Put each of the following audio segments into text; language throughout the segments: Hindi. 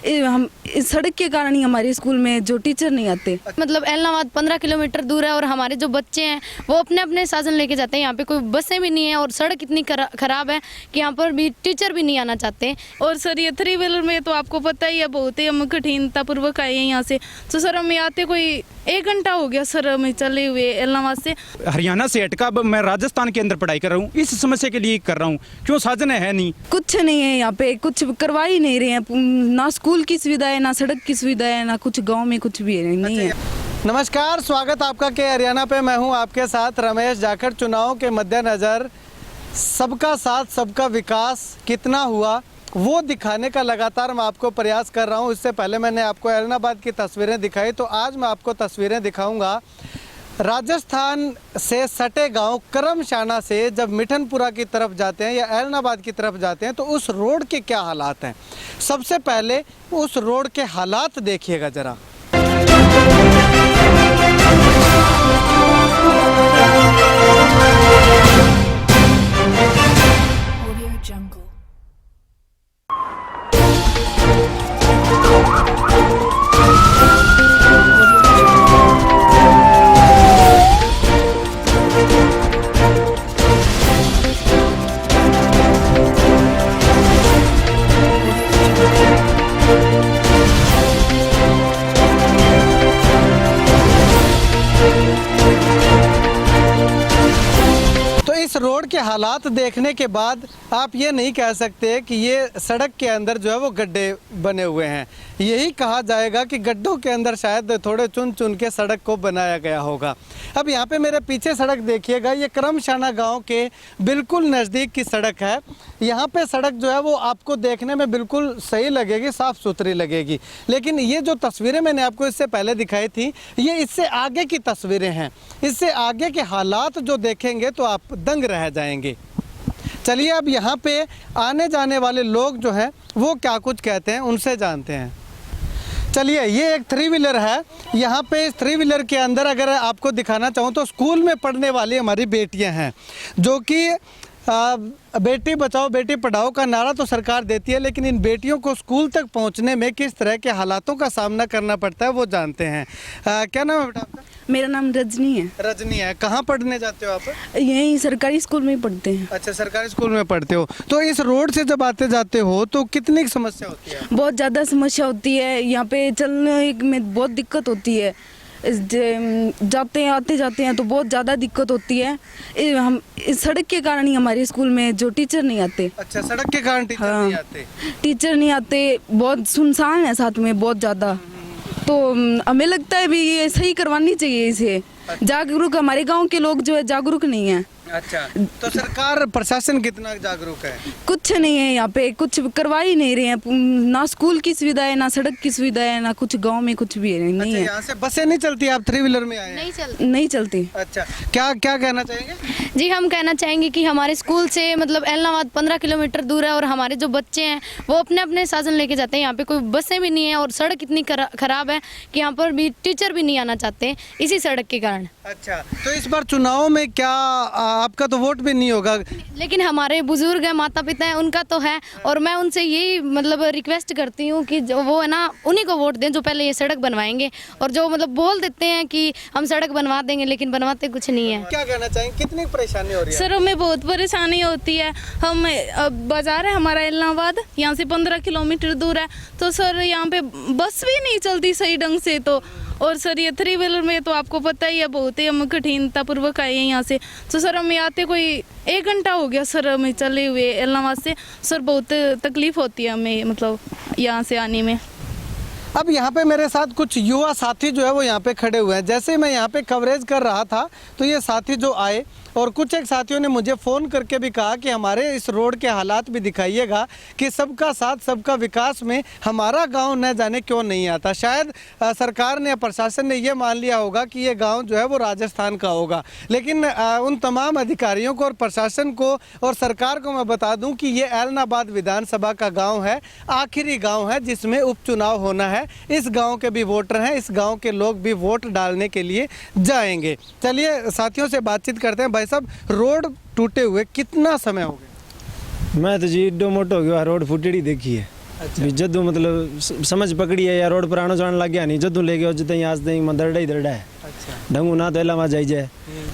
हम इस सड़क के कारण ही हमारे स्कूल में जो टीचर नहीं आते। मतलब एलनाबाद 15 किलोमीटर दूर है और हमारे जो बच्चे हैं वो अपने अपने साधन लेके जाते हैं। यहाँ पे कोई बसें भी नहीं है और सड़क इतनी खराब है कि यहाँ पर भी टीचर भी नहीं आना चाहते। और सर ये 3 व्हीलर में तो आपको पता ही है बहुत ही हम कठिनता पूर्वक आए हैं यहाँ से। तो सर हमें आते कोई 1 घंटा हो गया सर हमें चले हुए एलनाबाद से। हरियाणा से हटका मैं राजस्थान के अंदर पढ़ाई कर रहा हूँ, इस समस्या के लिए कर रहा हूँ। क्यों साधन है नहीं, कुछ नहीं है यहाँ पे, कुछ करवा ही नहीं रहे हैं। ना स्कूल की सुविधा है, ना सड़क की सुविधा है, ना कुछ गांव में कुछ भी नहीं है। नमस्कार, स्वागत आपका के हरियाणा पे। मैं हूँ आपके साथ रमेश जाखड़। चुनाव के मद्देनज़र सबका साथ सबका विकास कितना हुआ वो दिखाने का लगातार मैं आपको प्रयास कर रहा हूँ। इससे पहले मैंने आपको एलनाबाद की तस्वीरें दिखाई, तो आज मैं आपको तस्वीरें दिखाऊंगा राजस्थान से सटे गांव करमशाना से जब मिठनपुरा की तरफ जाते हैं या एलनाबाद की तरफ जाते हैं तो उस रोड के क्या हालात हैं। सबसे पहले उस रोड के हालात देखिएगा ज़रा। रोड के हालात देखने के बाद आप ये नहीं कह सकते कि ये सड़क के अंदर जो है वो गड्ढे बने हुए हैं। यही कहा जाएगा कि गड्ढों के अंदर शायद थोड़े चुन चुन के सड़क को बनाया गया होगा। अब यहाँ पे मेरे पीछे सड़क देखिएगा, ये करमशाना गांव के बिल्कुल नज़दीक की सड़क है। यहाँ पे सड़क जो है वो आपको देखने में बिल्कुल सही लगेगी, साफ़ सुथरी लगेगी। लेकिन ये जो तस्वीरें मैंने आपको इससे पहले दिखाई थी ये इससे आगे की तस्वीरें हैं। इससे आगे के हालात जो देखेंगे तो आप दंग रह जाएंगे। चलिए अब यहाँ पे आने जाने वाले लोग जो हैं वो क्या कुछ कहते हैं उनसे जानते हैं। चलिए, ये एक 3 व्हीलर है। यहाँ पे इस 3 व्हीलर के अंदर अगर आपको दिखाना चाहूँ तो स्कूल में पढ़ने वाली हमारी बेटियाँ हैं जो कि बेटी बचाओ बेटी पढ़ाओ का नारा तो सरकार देती है, लेकिन इन बेटियों को स्कूल तक पहुँचने में किस तरह के हालातों का सामना करना पड़ता है वो जानते हैं। क्या नाम है बेटा आपका? मेरा नाम रजनी है। रजनी है। कहाँ पढ़ने जाते हो आप? यहीं सरकारी स्कूल में ही पढ़ते हैं। अच्छा, सरकारी स्कूल में पढ़ते हो। तो इस रोड से जब आते जाते हो तो कितनी समस्या होती है? बहुत ज़्यादा समस्या होती है। यहाँ पे चलने में बहुत दिक्कत होती है। जाते हैं आते जाते हैं तो बहुत ज़्यादा दिक्कत होती है। हम इस सड़क के कारण ही हमारे स्कूल में जो टीचर नहीं आते। अच्छा, सड़क के कारण टीचर नहीं आते। टीचर नहीं आते, बहुत सुनसान है साथ में, बहुत ज़्यादा। तो हमें लगता है भी ये सही करवानी चाहिए इसे। जागरूक हमारे गांव के लोग जो है जागरूक नहीं है। अच्छा, तो सरकार प्रशासन कितना जागरूक है? कुछ नहीं है यहाँ पे, कुछ करवा ही नहीं रहे हैं। ना स्कूल की सुविधा है, ना सड़क की सुविधा है, ना कुछ गांव में कुछ भी है। नहीं है। यहाँ से बसें नहीं चलती? आप 3 व्हीलर में आए? नहीं चलती। अच्छा, क्या क्या कहना चाहेंगे? जी, हम कहना चाहेंगे कि हमारे स्कूल से मतलब एलनाबाद 15 किलोमीटर दूर है और हमारे जो बच्चे हैं वो अपने अपने साधन लेके जाते हैं। यहाँ पे कोई बसें भी नहीं है और सड़क इतनी खराब है कि यहाँ पर भी टीचर भी नहीं आना चाहते इसी सड़क के कारण। अच्छा, तो इस बार चुनाव में क्या आपका तो वोट भी नहीं होगा? लेकिन हमारे बुजुर्ग हैं, माता पिता हैं, उनका तो है। और मैं उनसे यही मतलब रिक्वेस्ट करती हूँ कि जो वो है ना उन्हीं को वोट दें जो पहले ये सड़क बनवाएंगे और जो मतलब बोल देते हैं कि हम सड़क बनवा देंगे लेकिन बनवाते कुछ नहीं है। क्या कहना चाहेंगे, कितनी परेशानी हो रही है? सर हमें बहुत परेशानी होती है। हम बाजार है हमारा एलनाबाद, यहाँ से 15 किलोमीटर दूर है। तो सर यहाँ पे बस भी नहीं चलती सही ढंग से। तो और सर ये 3 व्हीलर में तो आपको पता ही है बहुत ही हम कठिनता पूर्वक आए हैं यहाँ से। तो सर हमें आते कोई 1 घंटा हो गया सर हमें चले हुए एलनाबाद से। सर बहुत तकलीफ होती है हमें मतलब यहाँ से आने में। अब यहाँ पे मेरे साथ कुछ युवा साथी जो है वो यहाँ पे खड़े हुए हैं। जैसे मैं यहाँ पे कवरेज कर रहा था तो ये साथी जो आए और कुछ एक साथियों ने मुझे फ़ोन करके भी कहा कि हमारे इस रोड के हालात भी दिखाइएगा कि सबका साथ सबका विकास में हमारा गांव न जाने क्यों नहीं आता। शायद सरकार ने, प्रशासन ने ये मान लिया होगा कि ये गांव जो है वो राजस्थान का होगा। लेकिन उन तमाम अधिकारियों को और प्रशासन को और सरकार को मैं बता दूं कि ये एलनाबाद विधानसभा का गाँव है, आखिरी गाँव है जिसमें उपचुनाव होना है। इस गाँव के भी वोटर हैं, इस गाँव के लोग भी वोट डालने के लिए जाएंगे। चलिए साथियों से बातचीत करते हैं। भाई साहब, रोड टूटे हुए कितना समय हो गया? मैं तो जी एडो मोटो हो गया, रोड फुटेड़ी देखी है। भी जदू मतलब समझ पकड़ी है या रोड पर आना जाने लग गया नहीं जदू ले गए जितने आज तक मैं दरड़ा ही दरड़ा है ढंगू ना तो इलावा जाई जाए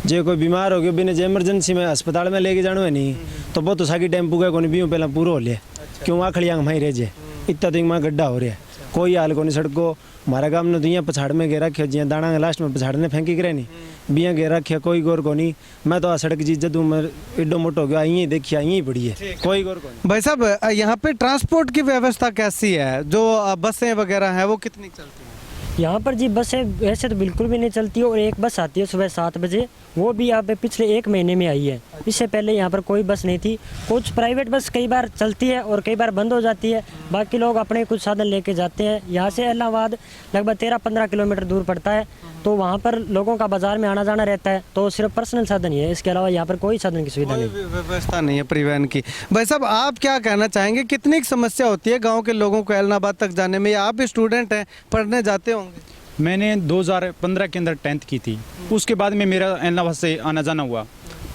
जो कोई बीमार हो गया बिना जो इमरजेंसी में अस्पताल में लेके जाना है नहीं तो बहुत तो साकी टेम्पू का कोई भी पहला पूरा हो लिया क्यों आखड़िया माई रह जाए इतना तो मैं गड्ढा हो रहा है कोई हाल को नहीं सड़को हमारा काम ने तो यहाँ पछाड़ में घेरा रखे जिया दाना लास्ट में पछाड़ ने फेंकी करे नहीं बिया घेरा रखे कोई गौर को नहीं मैं तो आ सड़क जी जदू मैं एडो मोटो हो गया यहीं देखिए यहीं पड़ी है कोई गौर को नहीं। भाई साहब यहाँ पे ट्रांसपोर्ट की व्यवस्था कैसी है? जो बसें वगैरह हैं वो कितनी चलती हैं? यहाँ पर जी बसें वैसे तो बिल्कुल भी नहीं चलती और एक बस आती है सुबह 7 बजे, वो भी यहाँ पे पिछले 1 महीने में आई है। इससे पहले यहाँ पर कोई बस नहीं थी। कुछ प्राइवेट बस कई बार चलती है और कई बार बंद हो जाती है। बाकी लोग अपने कुछ साधन लेके जाते हैं। यहाँ से इलाहाबाद लगभग 13-15 किलोमीटर दूर पड़ता है, तो वहाँ पर लोगों का बाजार में आना जाना रहता है, तो सिर्फ पर्सनल साधन ही है। इसके अलावा यहाँ पर कोई साधन की सुविधा नहीं, व्यवस्था नहीं है परिवहन की। भाई साहब आप क्या कहना चाहेंगे, कितनी समस्या होती है गाँव के लोगों को इलाहाबाद तक जाने में? या आप भी स्टूडेंट हैं, पढ़ने जाते होंगे? मैंने 2015 के अंदर 10th की थी, उसके बाद में मेरा इलाहाबाद से आना जाना हुआ।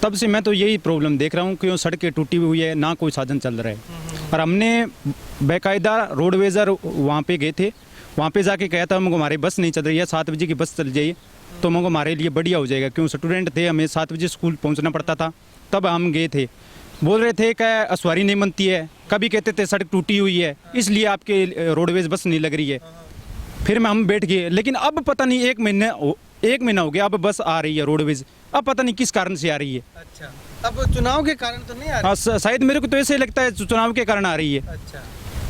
तब से मैं तो यही प्रॉब्लम देख रहा हूँ कि सड़कें टूटी हुई है, ना कोई साधन चल रहा है। और हमने बाकायदा रोडवेजर वहाँ पे गए थे, वहाँ पे जाके कहा था हमको हमारी बस नहीं चल रही है, 7 बजे की बस चल जाइए तो हमको हमारे लिए बढ़िया हो जाएगा। क्यों स्टूडेंट थे, हमें 7 बजे स्कूल पहुँचना पड़ता था। तब हम गए थे, बोल रहे थे कि सवारी नहीं बनती है, कभी कहते थे सड़क टूटी हुई है इसलिए आपके रोडवेज बस नहीं लग रही है। फिर हम बैठ गए, लेकिन अब पता नहीं 1 महीना हो गया, अब बस आ रही है रोडवेज। अब पता नहीं किस कारण से आ रही है। अच्छा, अब चुनाव के कारण तो नहीं आ रही? हाँ, शायद मेरे को तो ऐसे लगता है चुनाव के कारण आ रही है। अच्छा,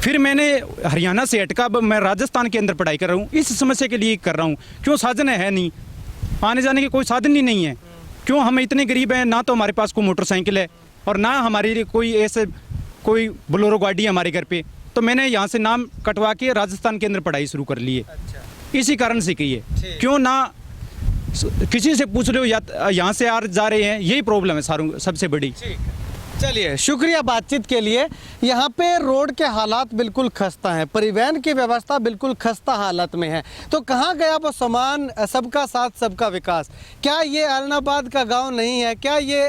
फिर मैंने हरियाणा से हटका, अब मैं राजस्थान के अंदर पढ़ाई कर रहा हूँ, इस समस्या के लिए कर रहा हूँ। क्यों साधन है नहीं, आने जाने के कोई साधन ही नहीं है। क्यों हम इतने गरीब हैं, ना तो हमारे पास कोई मोटरसाइकिल है और ना हमारे लिए कोई ऐसे कोई बोलेरो गाड़ी है हमारे घर पे। तो मैंने यहाँ से नाम कटवा के राजस्थान के अंदर पढ़ाई शुरू कर ली है। अच्छा, इसी कारण से की है। क्यों ना किसी से पूछ रहे हो या यहाँ से आ जा रहे हैं, यही प्रॉब्लम है सारों सबसे बड़ी। चलिए शुक्रिया बातचीत के लिए। यहाँ पे रोड के हालात बिल्कुल खस्ता हैं, परिवहन की व्यवस्था बिल्कुल खस्ता हालत में है। तो कहाँ गया वो सामान सबका साथ सबका विकास? क्या ये इलाहाबाद का गांव नहीं है? क्या ये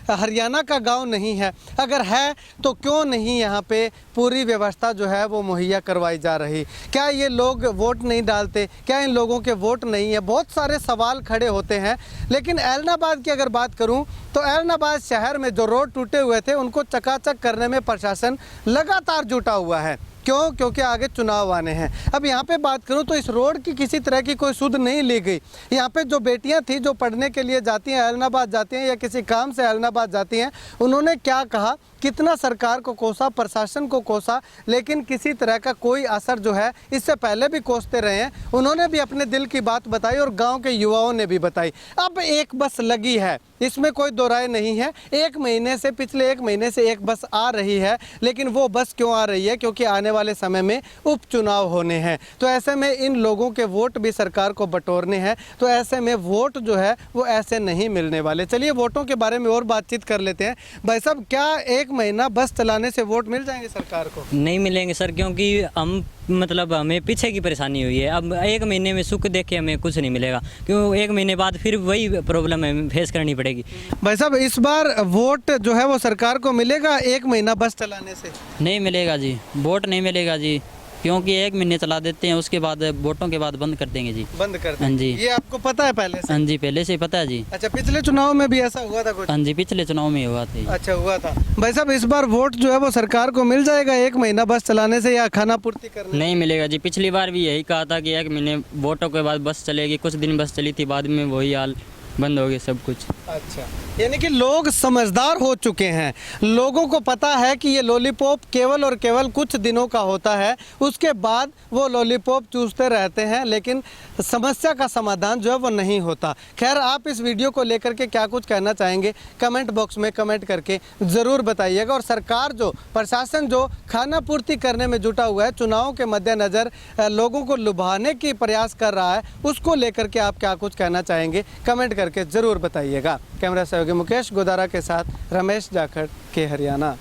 हरियाणा का गांव नहीं है? अगर है तो क्यों नहीं यहाँ पे पूरी व्यवस्था जो है वो मुहैया करवाई जा रही? क्या ये लोग वोट नहीं डालते? क्या इन लोगों के वोट नहीं है? बहुत सारे सवाल खड़े होते हैं। लेकिन इलाहाबाद की अगर बात करूँ तो इलाहाबाद शहर में जो रोड टूटे हुए थे उनको चकाचक करने में प्रशासन लगातार जुटा हुआ है। क्यों? क्योंकि आगे चुनाव आने हैं। अब यहाँ पे बात करूँ तो इस रोड की किसी तरह की कोई सुध नहीं ली गई। यहाँ पे जो बेटियाँ थी जो पढ़ने के लिए जाती हैं, इलाहाबाद जाती हैं या किसी काम से इलाहाबाद जाती हैं, उन्होंने क्या कहा, कितना सरकार को कोसा, प्रशासन को कोसा, लेकिन किसी तरह का कोई असर जो है, इससे पहले भी कोसते रहे हैं, उन्होंने भी अपने दिल की बात बताई और गाँव के युवाओं ने भी बताई। अब एक बस लगी है, इसमें कोई दो राय नहीं है। 1 महीने से, पिछले 1 महीने से एक बस आ रही है, लेकिन वो बस क्यों आ रही है? क्योंकि आने वाले समय में उपचुनाव होने हैं। तो ऐसे में इन लोगों के वोट भी सरकार को बटोरने हैं, तो ऐसे में वोट जो है वो ऐसे नहीं मिलने वाले। चलिए वोटों के बारे में और बातचीत कर लेते हैं। भाई साहब, क्या 1 महीना बस चलाने से वोट मिल जाएंगे सरकार को? नहीं मिलेंगे सर, क्योंकि हम मतलब हमें पीछे की परेशानी हुई है। अब 1 महीने में सुख देख के हमें कुछ नहीं मिलेगा, क्यों 1 महीने बाद फिर वही प्रॉब्लम है फेस करनी पड़ेगी। भाई साहब, इस बार वोट जो है वो सरकार को मिलेगा 1 महीना बस चलाने से? नहीं मिलेगा जी, वोट नहीं मिलेगा जी, क्योंकि 1 महीने चला देते हैं, उसके बाद वोटों के बाद बंद कर देंगे जी। बंद कर देंगे? हाँ जी। ये आपको पता है पहले से? हाँ जी, पहले से ही पता है जी। अच्छा, पिछले चुनाव में भी ऐसा हुआ था कुछ? हाँ जी, पिछले चुनाव में हुआ था। अच्छा, हुआ था। भाई साहब, इस बार वोट जो है वो सरकार को मिल जाएगा 1 महीना बस चलाने से या खाना पूर्ति करने? नहीं मिलेगा जी, पिछली बार भी यही कहा था कि 1 महीने वोटों के बाद बस चलेगी, कुछ दिन बस चली थी, बाद में वही हाल, बंद हो गया सब कुछ। अच्छा, यानी कि लोग समझदार हो चुके हैं, लोगों को पता है कि ये लॉलीपॉप केवल और केवल कुछ दिनों का होता है, उसके बाद वो लॉलीपॉप चूसते रहते हैं, लेकिन समस्या का समाधान जो है वो नहीं होता। खैर, आप इस वीडियो को लेकर के क्या कुछ कहना चाहेंगे, कमेंट बॉक्स में कमेंट करके ज़रूर बताइएगा। और सरकार जो, प्रशासन जो खाना पूर्ति करने में जुटा हुआ है, चुनाव के मद्देनज़र लोगों को लुभाने की प्रयास कर रहा है, उसको लेकर के आप क्या कुछ कहना चाहेंगे, कमेंट करके ज़रूर बताइएगा। कैमरा सहयोगी मुकेश गोदारा के साथ रमेश जाखड़ के हरियाणा।